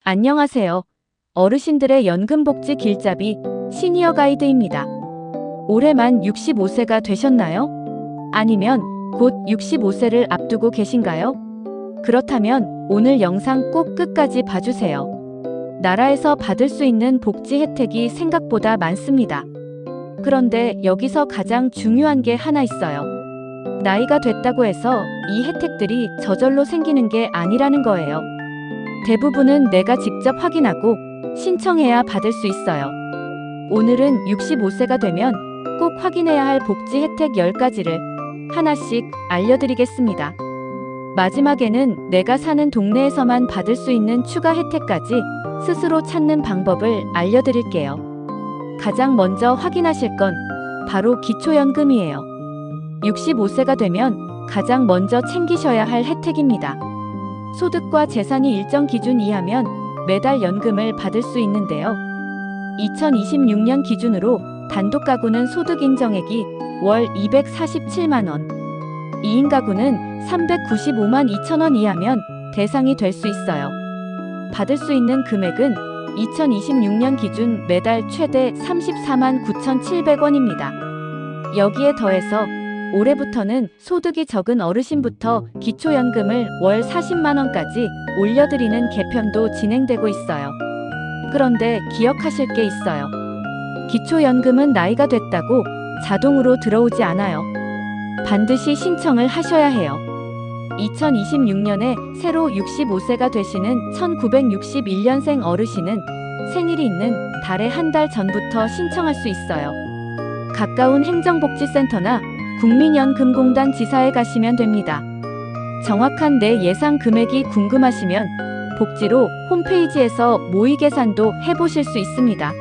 안녕하세요. 어르신들의 연금복지 길잡이 시니어 가이드입니다. 올해 만 65세가 되셨나요? 아니면 곧 65세를 앞두고 계신가요? 그렇다면 오늘 영상 꼭 끝까지 봐주세요. 나라에서 받을 수 있는 복지 혜택이 생각보다 많습니다. 그런데 여기서 가장 중요한 게 하나 있어요. 나이가 됐다고 해서 이 혜택들이 저절로 생기는 게 아니라는 거예요. 대부분은 내가 직접 확인하고 신청해야 받을 수 있어요. 오늘은 65세가 되면 꼭 확인해야 할 복지 혜택 10가지를 하나씩 알려드리겠습니다. 마지막에는 내가 사는 동네에서만 받을 수 있는 추가 혜택까지 스스로 찾는 방법을 알려드릴게요. 가장 먼저 확인하실 건 바로 기초연금이에요. 65세가 되면 가장 먼저 챙기셔야 할 혜택입니다. 소득과 재산이 일정 기준 이하면 매달 연금을 받을 수 있는데요. 2026년 기준으로 단독 가구는 소득 인정액이 월 247만원, 2인 가구는 395만 2천원 이하면 대상이 될 수 있어요. 받을 수 있는 금액은 2026년 기준 매달 최대 34만 9,700원입니다. 여기에 더해서 올해부터는 소득이 적은 어르신부터 기초연금을 월 40만원까지 올려드리는 개편도 진행되고 있어요. 그런데 기억하실 게 있어요. 기초연금은 나이가 됐다고 자동으로 들어오지 않아요. 반드시 신청을 하셔야 해요. 2026년에 새로 65세가 되시는 1961년생 어르신은 생일이 있는 달에 한 달 전부터 신청할 수 있어요. 가까운 행정복지센터나 국민연금공단 지사에 가시면 됩니다. 정확한 내 예상 금액이 궁금하시면 복지로 홈페이지에서 모의 계산도 해보실 수 있습니다.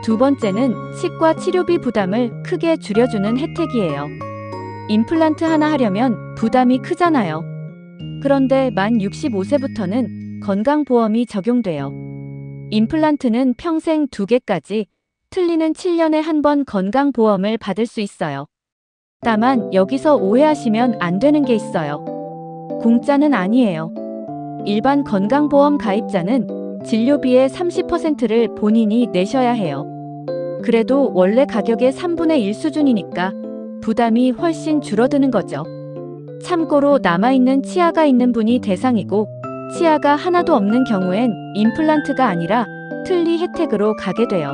두 번째는 치과 치료비 부담을 크게 줄여주는 혜택이에요. 임플란트 하나 하려면 부담이 크잖아요. 그런데 만 65세부터는 건강보험이 적용돼요. 임플란트는 평생 2개까지, 틀리는 7년에 한 번 건강보험을 받을 수 있어요. 다만 여기서 오해하시면 안 되는 게 있어요. 공짜는 아니에요. 일반 건강보험 가입자는 진료비의 30%를 본인이 내셔야 해요. 그래도 원래 가격의 3분의 1 수준이니까 부담이 훨씬 줄어드는 거죠. 참고로 남아있는 치아가 있는 분이 대상이고, 치아가 하나도 없는 경우엔 임플란트가 아니라 틀니 혜택으로 가게 돼요.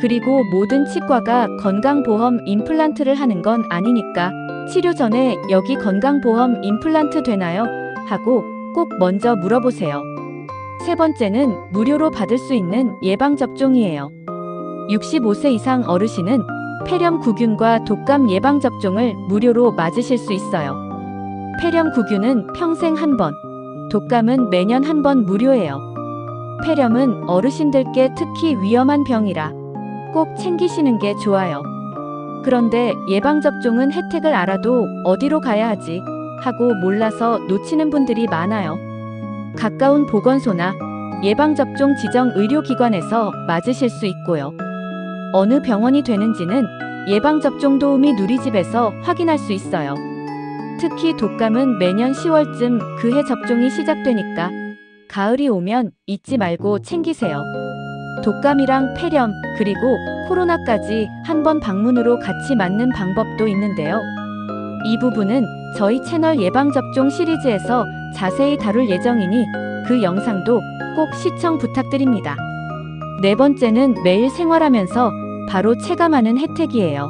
그리고 모든 치과가 건강보험 임플란트를 하는 건 아니니까 치료 전에 여기 건강보험 임플란트 되나요? 하고 꼭 먼저 물어보세요. 세 번째는 무료로 받을 수 있는 예방접종이에요. 65세 이상 어르신은 폐렴구균과 독감 예방접종을 무료로 맞으실 수 있어요. 폐렴구균은 평생 한 번, 독감은 매년 한 번 무료예요. 폐렴은 어르신들께 특히 위험한 병이라 꼭 챙기시는 게 좋아요. 그런데 예방접종은 혜택을 알아도 어디로 가야 하지 하고 몰라서 놓치는 분들이 많아요. 가까운 보건소나 예방접종 지정 의료기관에서 맞으실 수 있고요. 어느 병원이 되는지는 예방접종 도우미 누리집에서 확인할 수 있어요. 특히 독감은 매년 10월쯤 그해 접종이 시작되니까 가을이 오면 잊지 말고 챙기세요. 독감이랑 폐렴, 그리고 코로나까지 한 번 방문으로 같이 맞는 방법도 있는데요. 이 부분은 저희 채널 예방접종 시리즈에서 자세히 다룰 예정이니 그 영상도 꼭 시청 부탁드립니다. 네 번째는 매일 생활하면서 바로 체감하는 혜택이에요.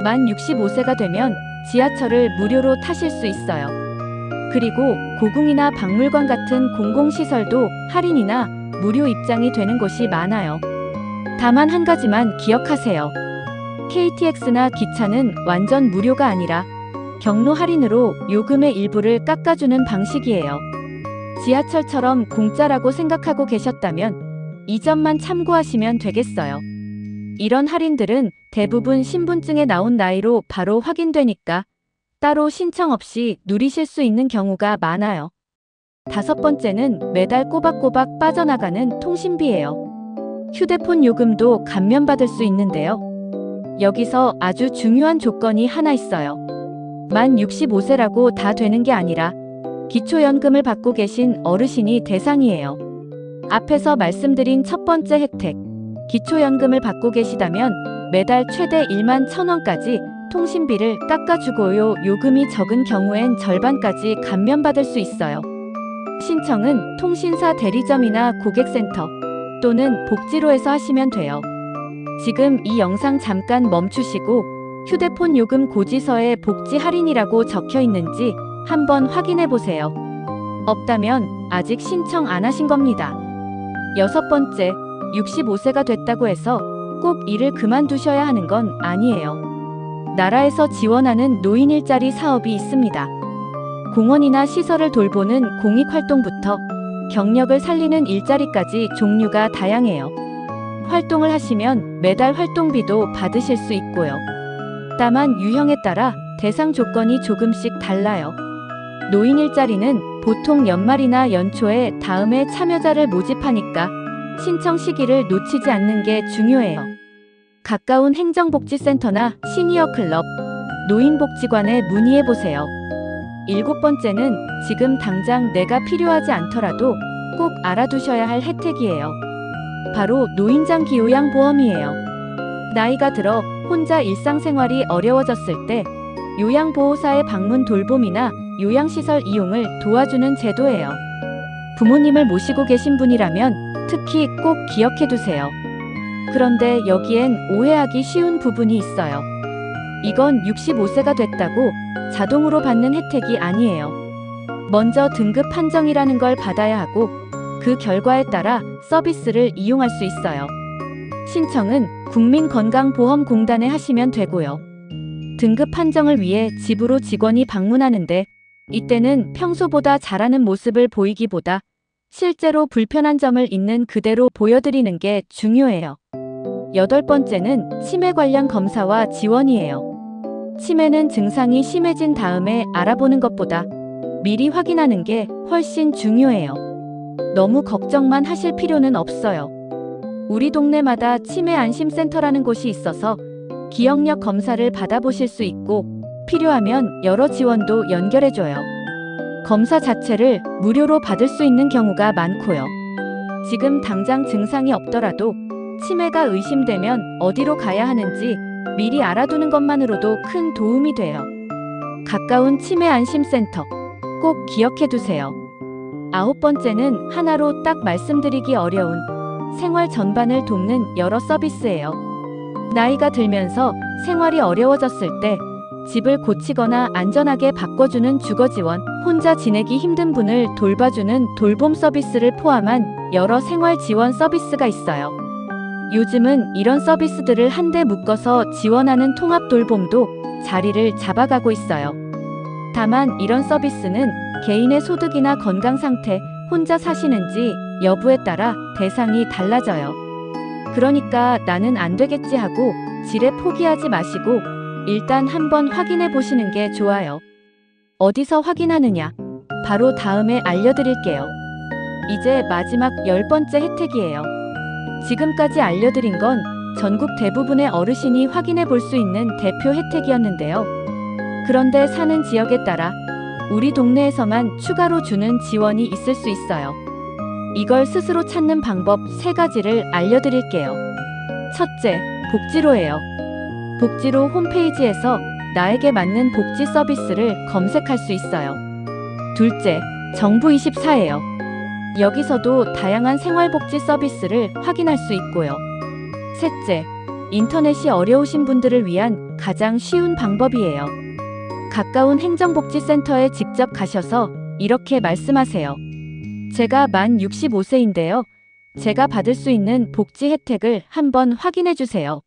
만 65세가 되면 지하철을 무료로 타실 수 있어요. 그리고 고궁이나 박물관 같은 공공시설도 할인이나 무료 입장이 되는 곳이 많아요. 다만 한 가지만 기억하세요. KTX나 기차는 완전 무료가 아니라 경로 할인으로 요금의 일부를 깎아주는 방식이에요. 지하철처럼 공짜라고 생각하고 계셨다면 이 점만 참고하시면 되겠어요. 이런 할인들은 대부분 신분증에 나온 나이로 바로 확인되니까 따로 신청 없이 누리실 수 있는 경우가 많아요. 다섯 번째는 매달 꼬박꼬박 빠져나가는 통신비예요. 휴대폰 요금도 감면받을 수 있는데요. 여기서 아주 중요한 조건이 하나 있어요. 만 65세라고 다 되는 게 아니라 기초연금을 받고 계신 어르신이 대상이에요. 앞에서 말씀드린 첫 번째 혜택, 기초연금을 받고 계시다면 매달 최대 11,000원까지 통신비를 깎아주고요. 요금이 적은 경우엔 절반까지 감면받을 수 있어요. 신청은 통신사 대리점이나 고객센터 또는 복지로에서 하시면 돼요. 지금 이 영상 잠깐 멈추시고 휴대폰 요금 고지서에 복지 할인이라고 적혀 있는지 한번 확인해 보세요. 없다면 아직 신청 안 하신 겁니다. 여섯 번째, 65세가 됐다고 해서 꼭 일을 그만두셔야 하는 건 아니에요. 나라에서 지원하는 노인 일자리 사업이 있습니다. 공원이나 시설을 돌보는 공익활동부터 경력을 살리는 일자리까지 종류가 다양해요. 활동을 하시면 매달 활동비도 받으실 수 있고요. 다만 유형에 따라 대상 조건이 조금씩 달라요. 노인 일자리는 보통 연말이나 연초에 다음에 참여자를 모집하니까 신청 시기를 놓치지 않는 게 중요해요. 가까운 행정복지센터나 시니어 클럽, 노인복지관에 문의해보세요. 일곱 번째는 지금 당장 내가 필요하지 않더라도 꼭 알아두셔야 할 혜택이에요. 바로 노인장기요양보험이에요. 나이가 들어 혼자 일상생활이 어려워졌을 때 요양보호사의 방문 돌봄이나 요양시설 이용을 도와주는 제도예요. 부모님을 모시고 계신 분이라면 특히 꼭 기억해두세요. 그런데 여기엔 오해하기 쉬운 부분이 있어요. 이건 65세가 됐다고 자동으로 받는 혜택이 아니에요. 먼저 등급 판정이라는 걸 받아야 하고 그 결과에 따라 서비스를 이용할 수 있어요. 신청은 국민건강보험공단에 하시면 되고요. 등급 판정을 위해 집으로 직원이 방문하는데 이때는 평소보다 잘하는 모습을 보이기보다 실제로 불편한 점을 있는 그대로 보여드리는 게 중요해요. 여덟 번째는 치매 관련 검사와 지원이에요. 치매는 증상이 심해진 다음에 알아보는 것보다 미리 확인하는 게 훨씬 중요해요. 너무 걱정만 하실 필요는 없어요. 우리 동네마다 치매 안심센터라는 곳이 있어서 기억력 검사를 받아보실 수 있고 필요하면 여러 지원도 연결해줘요. 검사 자체를 무료로 받을 수 있는 경우가 많고요. 지금 당장 증상이 없더라도 치매가 의심되면 어디로 가야 하는지 미리 알아두는 것만으로도 큰 도움이 돼요. 가까운 치매 안심센터 꼭 기억해두세요. 아홉 번째는 하나로 딱 말씀드리기 어려운 생활 전반을 돕는 여러 서비스예요. 나이가 들면서 생활이 어려워졌을 때 집을 고치거나 안전하게 바꿔주는 주거지원, 혼자 지내기 힘든 분을 돌봐주는 돌봄 서비스를 포함한 여러 생활 지원 서비스가 있어요. 요즘은 이런 서비스들을 한데 묶어서 지원하는 통합 돌봄도 자리를 잡아가고 있어요. 다만 이런 서비스는 개인의 소득이나 건강 상태, 혼자 사시는지 여부에 따라 대상이 달라져요. 그러니까 나는 안 되겠지 하고 지레 포기하지 마시고 일단 한번 확인해 보시는 게 좋아요. 어디서 확인하느냐? 바로 다음에 알려드릴게요. 이제 마지막 10번째 혜택이에요. 지금까지 알려드린 건 전국 대부분의 어르신이 확인해 볼 수 있는 대표 혜택이었는데요. 그런데 사는 지역에 따라 우리 동네에서만 추가로 주는 지원이 있을 수 있어요. 이걸 스스로 찾는 방법 3가지를 알려드릴게요. 첫째, 복지로예요. 복지로 홈페이지에서 나에게 맞는 복지 서비스를 검색할 수 있어요. 둘째, 정부24예요. 여기서도 다양한 생활복지 서비스를 확인할 수 있고요. 셋째, 인터넷이 어려우신 분들을 위한 가장 쉬운 방법이에요. 가까운 행정복지센터에 직접 가셔서 이렇게 말씀하세요. 제가 만 65세인데요. 제가 받을 수 있는 복지 혜택을 한번 확인해 주세요.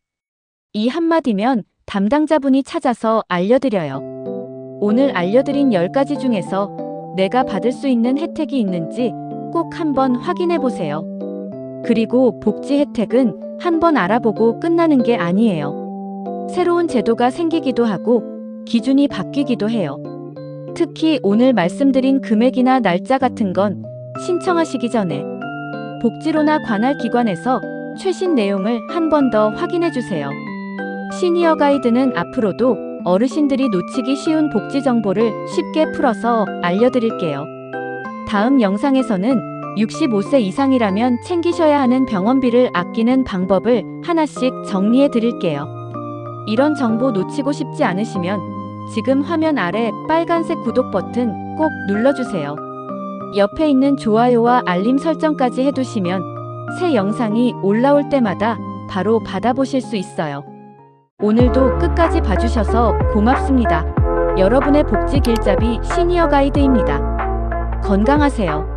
이 한마디면 담당자분이 찾아서 알려드려요. 오늘 알려드린 10가지 중에서 내가 받을 수 있는 혜택이 있는지 꼭 한번 확인해 보세요. 그리고 복지 혜택은 한번 알아보고 끝나는 게 아니에요. 새로운 제도가 생기기도 하고 기준이 바뀌기도 해요. 특히 오늘 말씀드린 금액이나 날짜 같은 건 신청하시기 전에 복지로나 관할 기관에서 최신 내용을 한 번 더 확인해 주세요. 시니어 가이드는 앞으로도 어르신들이 놓치기 쉬운 복지 정보를 쉽게 풀어서 알려드릴게요. 다음 영상에서는 65세 이상이라면 챙기셔야 하는 병원비를 아끼는 방법을 하나씩 정리해 드릴게요. 이런 정보 놓치고 싶지 않으시면 지금 화면 아래 빨간색 구독 버튼 꼭 눌러주세요. 옆에 있는 좋아요와 알림 설정까지 해두시면 새 영상이 올라올 때마다 바로 받아보실 수 있어요. 오늘도 끝까지 봐주셔서 고맙습니다. 여러분의 복지 길잡이 시니어 가이드입니다. 건강하세요.